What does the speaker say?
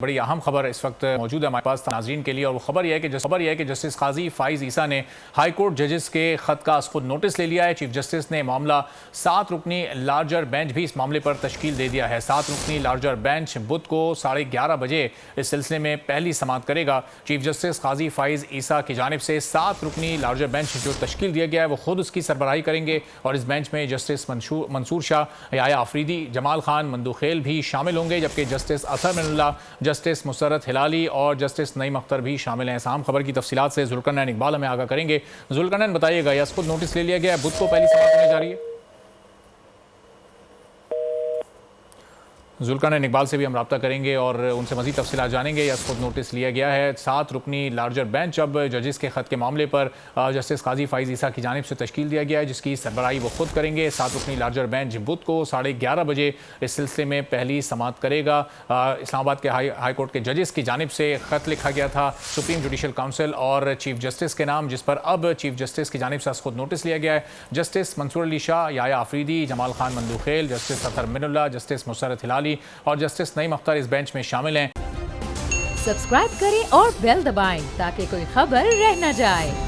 बड़ी अहम खबर इस वक्त मौजूद है हमारे पास नाज़रीन के लिए, और वो खबर यह है कि जस्टिस काजी फ़ाइज़ ईसा ने हाई कोर्ट जजेस के ख़त का खुद नोटिस ले लिया है। चीफ जस्टिस ने मामला 7 रुकनी लार्जर बेंच भी इस मामले पर तश्कील दे दिया है। 7 रुकनी लार्जर बेंच बुध को 11:30 बजे इस सिलसिले में पहली समाअत करेगा। चीफ जस्टिस काजी फ़ाइज़ ईसा की जानिब से 7 रुकनी लार्जर बेंच जो तश्कील दिया गया है वो खुद उसकी सरबराही करेंगे, और इस बेंच में जस्टिस मंसूर शाह, याया आफरीदी, जमाल खान मंदूखेल भी शामिल होंगे, जबकि जस्टिस अतर मिनुल्लाह, जस्टिस मुसर्रत हिलाली और जस्टिस नईम अख्तर भी शामिल हैं। इस अहम खबर की तफसीलात से जुल्करनैन इकबाल हमें आगाह करेंगे। जुल्करनैन, बताइएगा, यह खुद नोटिस ले लिया गया है, बुध को पहली समाअत होने जा रही है? जुल्करनैन इकबाल से भी हम रब्ता करेंगे और उनसे मज़ीद तफसीलात जानेंगे। यह खुद नोटिस लिया गया है। 7 रुकनी लार्जर बेंच अब जजेस के ख़त के मामले पर जस्टिस काजी फ़ाइज़ ईसा की जानिब से तश्कील दिया गया है, जिसकी सरबराही वो खुद करेंगे। 7 रुकनी लार्जर बेंच बुध को 11:30 बजे इस सिलसिले में पहली समाअत करेगा। इस्लामाबाद के हाई कोर्ट के जजेस की जानिब से ख़त लिखा गया था सुप्रीम जुडिशल काउंसिल और चीफ जस्टिस के नाम, जिस पर अब चीफ जस्टिस की जानिब से खुद नोटिस लिया गया है। जस्टिस मंसूर अली शाह, याया आफरीदी, जमाल खान मंदूखेल, जस्टिस अतर मिनुल्लाह, जस्टिस मुसर्रत हिलाली और जस्टिस नईम अख्तर इस बेंच में शामिल हैं। सब्सक्राइब करें और बेल दबाएं ताकि कोई खबर रह न जाए।